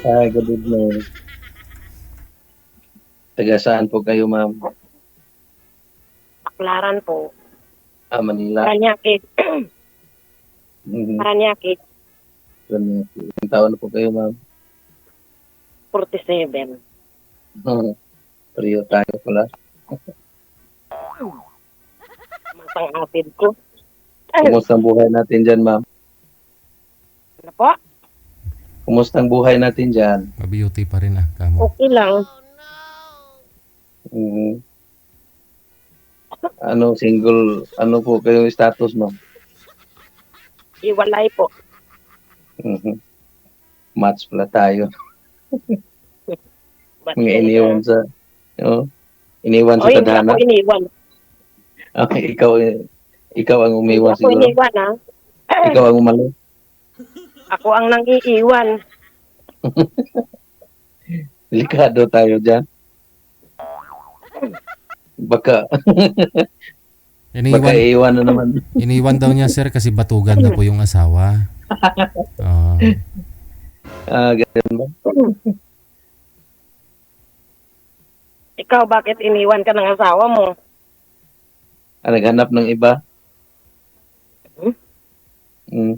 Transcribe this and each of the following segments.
Good evening. Taga saan po kayo, ma'am? Baklaran po. Manila. Paranaque. Mhm. Paranaque, Ilang taon na po kayo, ma'am? 47. Pareho tayo pala. Masang acid ko. Kumusta ang buhay natin dyan, ma'am? Ano po? Kumusta ang buhay natin dyan? Ma-beauty pa rin kamo. Okay lang. Mhm. Single, po kayo status, ma'am? Iwalay po. Mhm. Match pala tayo. Ba't Mga yun iniwan na? sa, iniwan O, sa hindi tadhana. ako iniwan. Okay, ikaw ang Hindi umiwan ako siguro. iniwan, ha? Ikaw ang umali. Ako ang nang-iiwan. Delikado tayo dyan. Baka Iniwan, iiwan na naman. iniwan daw niya sir kasi batugan na po yung asawa. Oo. Ganyan ba? Ikaw, bakit iniwan ka ng asawa mo? Naghanap ng iba? Mm.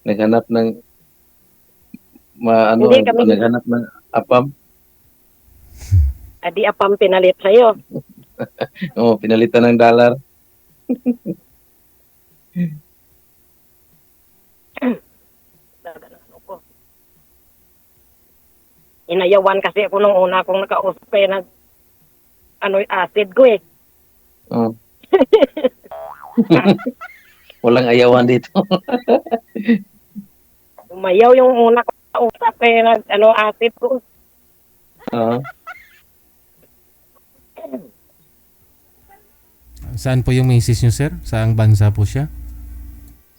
Naghanap ng Hindi kami- naghanap ng apam. Adi apang pinalit sa'yo. Pinalitan ng dollar. Inayawan kasi ako nung una kong nakausap na acid ko eh. Oh. Walang ayawan dito. Umayaw yung una kong nakausap acid ko. Oo. Saan po yung misis niyo sir? Saang bansa po siya?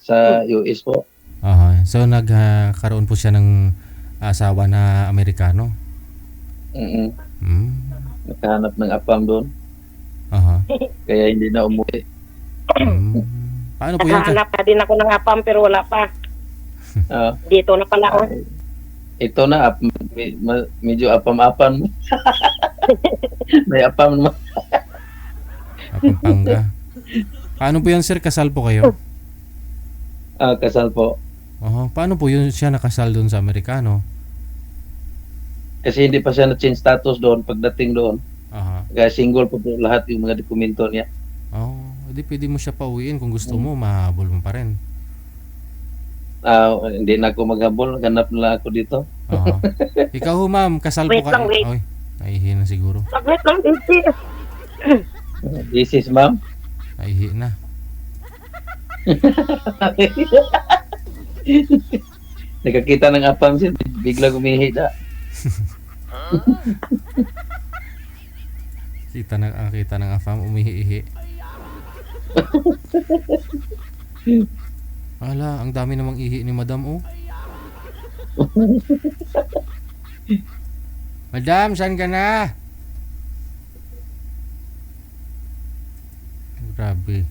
Sa US po. Aha. So nagkaroon po siya ng asawa na Amerikano. Mm. Hmm. Naghanap ng apam doon. Aha. Kaya hindi na umuwi. Hmm. Paano po yun? Nakahanap na din ako ng apam pero wala pa. Ah, Dito na pala ako. ito na, medyo apam-apam. May apam naman. Pampanga. Paano po yan sir? Kasal po kayo? Kasal po. Paano po yun siya nakasal doon sa Amerikano? Kasi hindi pa siya na-change status doon pagdating doon. Aha. Kaya single po lahat yung mga dokumento niya. Hindi pwede mo siya pauwiin kung gusto mo, mahabol mo pa rin. Hindi na ako maghabol. Ganap na lang ako dito. Aha. Ikaw ho ma'am, kasal Wait po lang, kayo. wait. Ay, naihi na siguro. Saglit lang, hindi. This is ma'am. Naihi na. Nakakita ng apam siya. Bigla gumihi na. Kita ng afam, umihi-ihi. Ala, ang dami namang ihi ni madam oh. Madam, saan ka na? Grabe.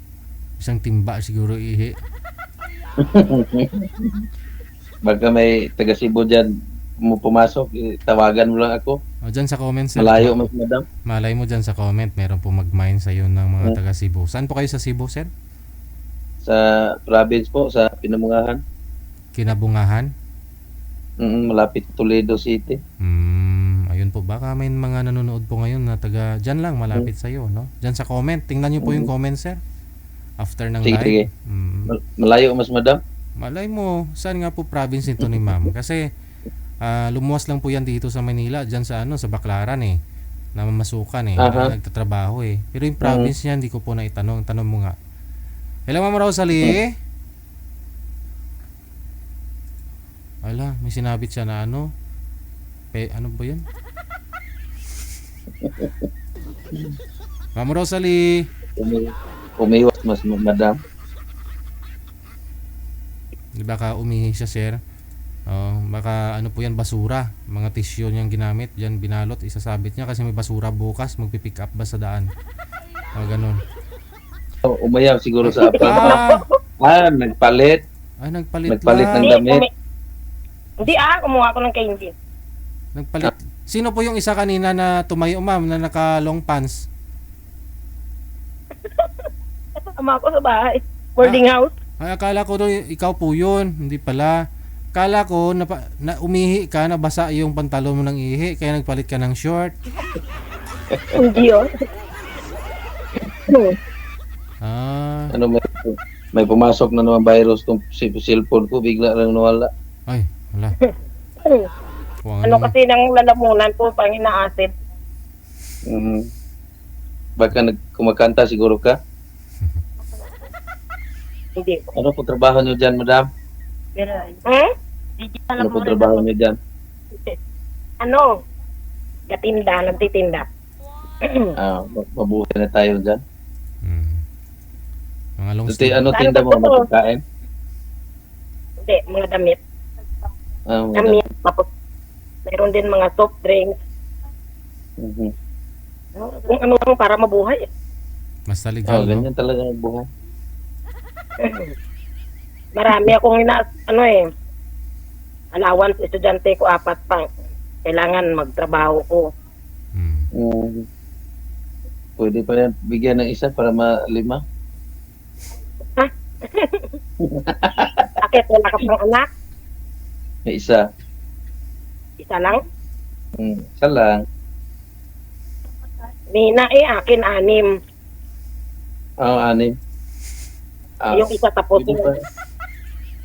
Isang timba siguro ihi. Baka may taga Cebu dyan pumasok, tawagan mo lang ako. Dyan sa comment sir. Malayo mas madam. Malay mo dyan sa comment, meron po mag-mine sa'yo ng mga taga Cebu. Saan po kayo sa Cebu sir? Sa province po, sa Pinamungahan. Kinabungahan? Malapit Toledo City. Ayun po, baka may mga nanonood po ngayon na taga dyan lang, malapit sa'yo, no? Dyan sa comment, tingnan nyo po yung comment sir. After ng Sige, sige. live. Malayo mas madam. Malay mo, saan nga po province nito ni ma'am? Kasi lumuwas lang po yan dito sa Manila, dyan sa sa Baclaran eh. Namamasukan eh, nagtatrabaho eh. Pero yung province niya, hindi ko po naitanong. Tanong mo nga. Hello Ma'am Rosalie? Ala, may sinabit siya na ano ba yan? Ma'am Rosalie? Umiwas mas madam. Di baka umihi siya sir? Baka ano po yan, basura. Mga tissue niyang ginamit, yan binalot, isasabit niya kasi may basura bukas, magpipick up ba sa daan? Ganun. Umayaw siguro sa apam. Nagpalit. Nagpalit Nagpalit lang. ng damit. Hindi kumuha ako ng candy. Nagpalit. Sino po yung isa kanina na tumayo, ma'am, na naka long pants? Kasama ako sa bahay. Boarding house. Ay, akala ko ikaw po yun. Hindi pala. Akala ko na umihi ka, nabasa yung pantalon mo ng ihi, kaya nagpalit ka ng short. Hindi yun. Ano may pumasok na naman virus tong cellphone ko, bigla lang nawala. Ay, wala. Kung Ano kasi ng lalamunan ko pang ina-acid. Baka kumakanta siguro ka. Hindi. Ano po trabaho niyo dyan, madam? Ano po trabaho niyo dyan? Ano? Gatinda, nagtitinda. Mabuti na tayo dyan. Mga long Dati, sleeve. ano tinda mo? Mga pagkain? Hindi, mga damit. Damit, tapos mayroon din mga soft drinks. Kung ano lang para mabuhay. Basta legal, no? Ganyan talaga ang buhay. Marami akong allowance, estudyante ko 4 pa. Kailangan magtrabaho ko. Pwede pa yan bigyan ng isa para malima. Bakit wala ka pang anak? May isa. Isa lang? Isa lang. Nina akin 6. Anim. Yung isa tapos Pwede pa.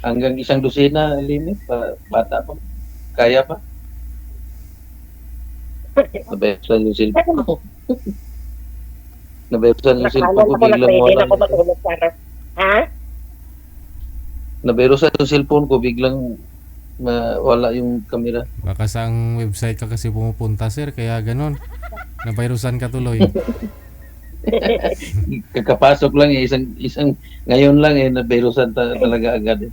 Hanggang 1 dosina limit pa, bata pa. Kaya pa. Nabesan yung cellphone ko. Nabesan yung cellphone ko, biglang Hindi wala. na ako matulog para. Ha? Naberusan yung cellphone ko, biglang wala yung camera. Baka sa ang website ka kasi pumupunta, sir, kaya ganon. Nabirusan ka tuloy. Kakapasok lang isang ngayon lang naberusan talaga agad.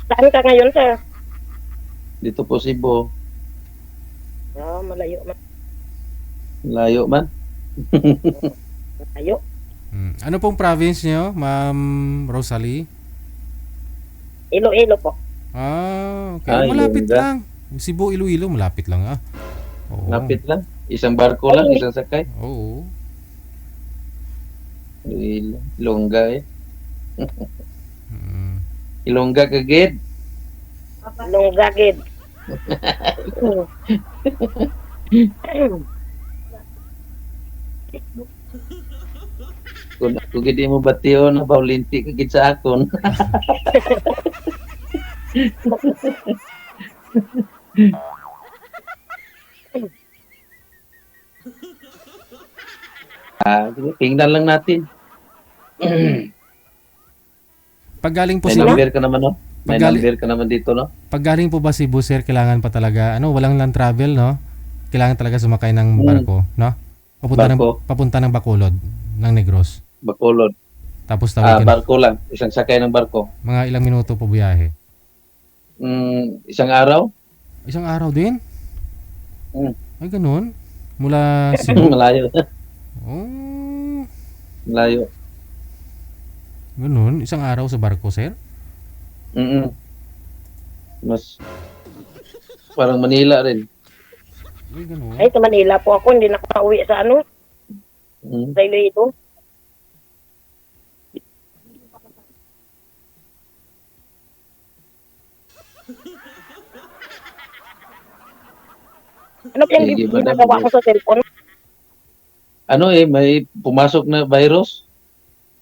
Saan ka ngayon, sir? Dito po Cebu. Malayo man. Layo man. Malayo. Ano pong province niyo, Ma'am Rosalie? Iloilo po. Okay. Malapit Iloilo. lang. Cebu, Iloilo, malapit lang Oo. Lapit lang. Isang barko lang, isang sakay. Oo. Ilongga Ilongga kagid. Lunggagid. Kung gid mo batiyo na paulinti kagid sa akon. Tingnan lang natin. Pag galing po May Cebu, number ka naman, no? May Paggali- number ka naman dito, no? pag galing po ba Cebu, sir, kailangan pa talaga, walang land travel, no? Kailangan talaga sumakay ng barko, no? Barko. Papunta ng Bacolod, ng Negros. Bacolod. Tapos tawagin, Barko lang. Isang sakay ng barko. mga ilang minuto po biyahe. Isang araw? Isang araw din? Mm. Ay, ganun? Mula Cebu? Malayo. Oh, Malayo. ganun? Isang araw sa barko, sir? Mas parang Manila rin. Ay, ganun? Ay, sa Manila po ako. Hindi na ako nauwi sa sa Iloilo. Ano po yung Sige, madam. ginagawa ko sa cellphone? May pumasok na virus.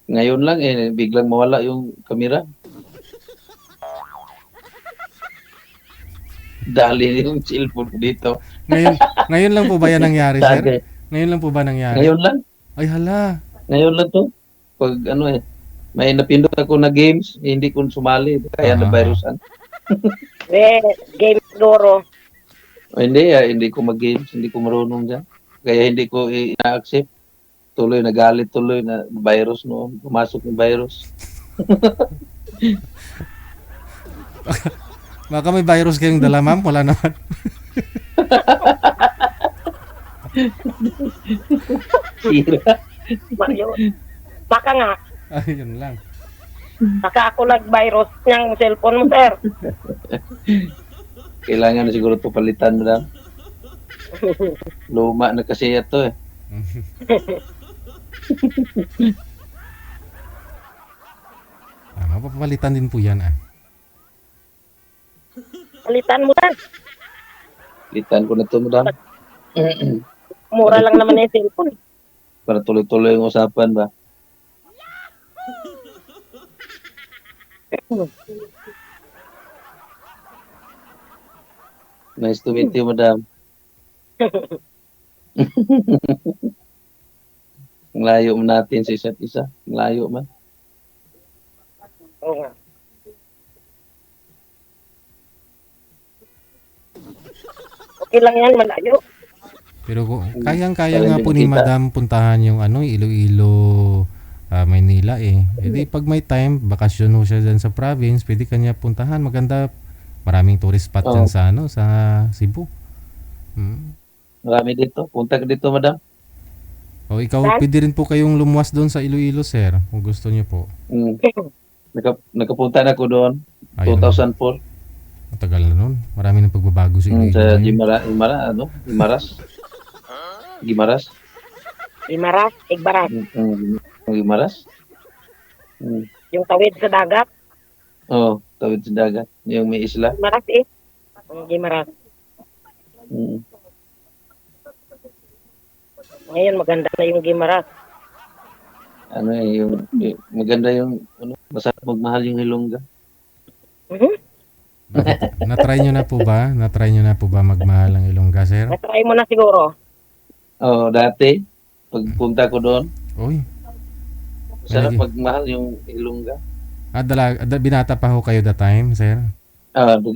Ngayon lang biglang mawala yung kamera. Dali yung cellphone ko dito. Ngayon lang po ba yan nangyari, sir? Dali. Ngayon lang po ba nangyari? Ngayon lang. Ay, hala. Ngayon lang to. Pag may napindot ako na games, hindi ko sumali. Kaya na virusan. Game siguro. Hindi ko mag-games. Hindi ko marunong dyan. Kaya hindi ko ina-accept. Tuloy, nagalit tuloy na virus noon. Pumasok yung virus. Baka may virus kayong dala, ma'am? Wala naman. Sira. Baka nga. Ayun lang. Baka ako nag-virus niyang cellphone mo, sir. Kailangan na siguro ito palitan, madam. Luma na kasi ito eh. Mapapalitan din po yan Palitan mo lang. Palitan ko na ito, madam. Mura lang naman yung cellphone. Para tuloy-tuloy yung usapan ba? Nice to meet you, madam. Ang layo man natin sa isa't isa. Ang layo man. Oo nga. Okay lang yan, malayo. Pero kayang-kaya Parang nga hindi po ni nakita. Madam puntahan yung Iloilo, Maynila eh. E di pag may time, bakasyon ho siya dyan sa province, pwede kanya puntahan. Maganda, maraming tourist spot dyan sa Cebu. Marami dito. Punta ka dito, madam. O ikaw, pwede rin po kayong lumuwas doon sa Iloilo, sir, kung gusto niyo po. Nakapunta na ako doon. Ayun. 2004. Matagal na nun. Marami ng pagbabago sa Iloilo. Sa ngayon. Gimaras. Gimaras. Imaras, Igbaras. Gimaras. Yung tawid sa dagat. Oo, tawid sa dagat. Yung may isla. Imaras eh. Imaras. Ngayon maganda na yung Gimaras. Maganda yung, masarap magmahal yung Hilongga. Na-try nyo na po ba? Na-try nyo na po ba magmahal ang Ilongga, sir? Natry mo na siguro. Oo, dati, pagpunta ko doon, Uy. masarap magmahal yung Hilongga. Binata pa ho kayo that time, sir?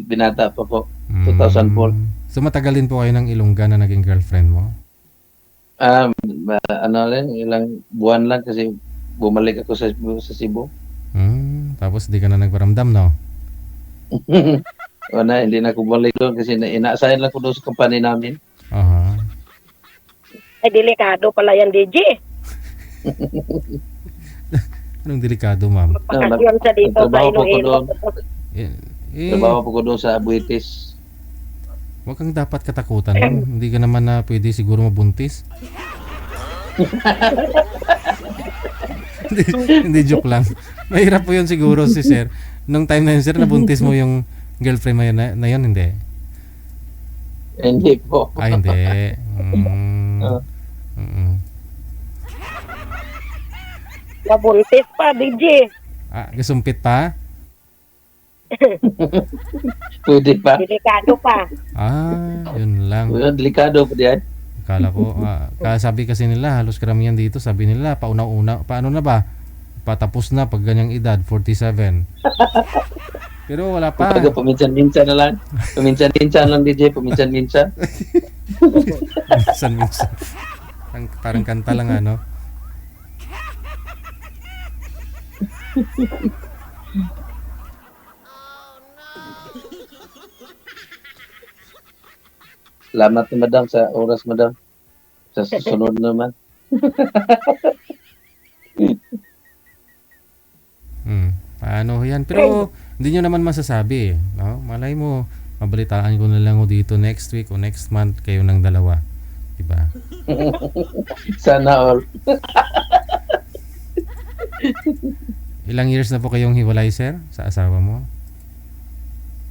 Binata pa po, 2004. So matagal din po kayo ng Ilongga na naging girlfriend mo? Ilang buwan lang kasi bumalik ako sa Cebu. Tapos di ka na nagparamdam, no? Hindi na ako bumalik doon kasi inaasahan lang ko doon sa company namin. Ay, delikado pala yan, DJ. Anong delikado, ma'am? Magpakasyon sa dito sa Nagtrabaho po ko Iloilo. doon. Eh, Trabaho po ko doon sa Abuetes. Huwag kang dapat katakutan, ma'am. Hindi ka naman na pwede siguro mabuntis. hindi joke lang. Mahirap po yun siguro si sir. Nung time na yun, sir, nabuntis mo yung girlfriend mo na yun, hindi? Hindi po. Hindi. Nabuntis pa, DJ. Gasumpit pa? Pwede pa. Delikado pa. Yun lang. Delikado po diyan. Akala ko, sabi kasi nila, halos karamihan dito, sabi nila, paano na ba? Patapos na pag ganyang edad, 47. Pero wala pa. Paminsan-minsan na lang. Paminsan-minsan lang, DJ. Paminsan-minsan. Minsan. Parang kanta lang, ano? Salamat na, madam, sa oras, madam. Sa susunod naman. Paano yan? Pero hindi nyo naman masasabi, no? Malay mo, mabalitaan ko na lang dito next week o next month kayo ng dalawa. Diba? Sana all. Ilang years na po kayong hiwalay, sir, sa asawa mo?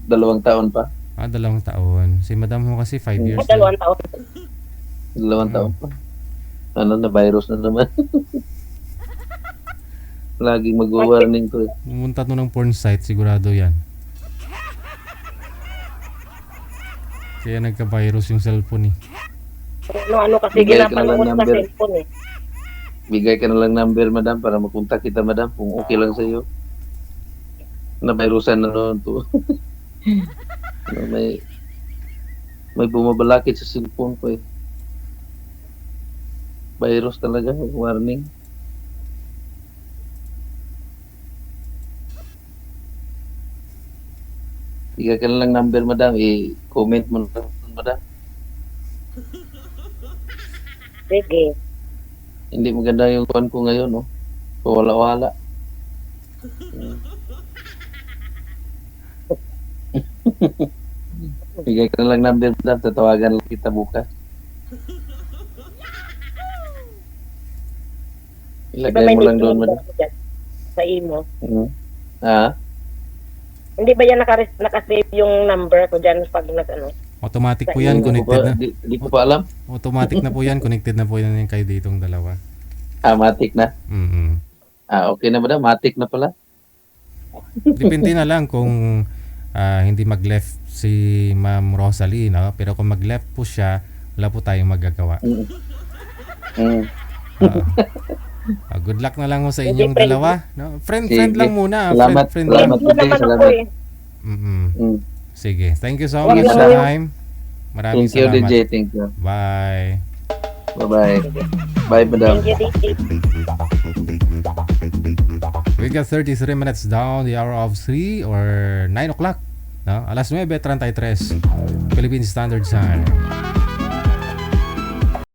2 taon pa. 2 taon. Si madam mo kasi 5 years na. 2 taon. 2 taon pa. Na virus na naman. Laging mag-warning ko. Pumunta to ng porn site, sigurado yan. Kaya nagka-virus yung cellphone eh. Ano kasi Bigay ka na lang ginapanood sa number. cellphone eh. Bigay ka na lang number, madam, para makontak kita, madam, kung okay lang sa iyo. Na-virusan na noon to. may bumabalakit sa cellphone ko eh. Virus talaga, warning. Bigay ka na lang number, madam, i-comment mo na, madam. Sige. Hindi maganda yung kuhan ko ngayon, no? Wala-wala. Bigay ka na lang number, madam. Tatawagan lang kita bukas. Di ba Ilagay may mo lang link doon, number madam. ko dyan sa imo? Ha? Hindi ba yan nakasave yung number ko dyan pag nag-ano? Automatic po yan, connected na. Di ko pa alam. Automatic na po yan, connected na po yan yung kayo ditong dalawa. Matic na. Mm-mm. Okay na, madam. Matic na pala. Depende na lang kung hindi mag-left si Ma'am Rosalie, no? Pero kung mag-left po siya, wala po tayong magagawa. Good luck na lang ho sa inyong Friend. dalawa, no? Friend Sige. lang muna. Salamat. Friend Salamat. lang. Yun naman ako salamat. eh. Mm-mm. Mm. Sige. Thank you so Wag much lang sa yun. time. Maraming Thank you, salamat. DJ. Thank you. Bye. Bye-bye. Bye, madam. Thank you, DJ. We got 33 minutes down the hour of 3 or 9 o'clock. No? Alas 9:33 Philippine Standard Time.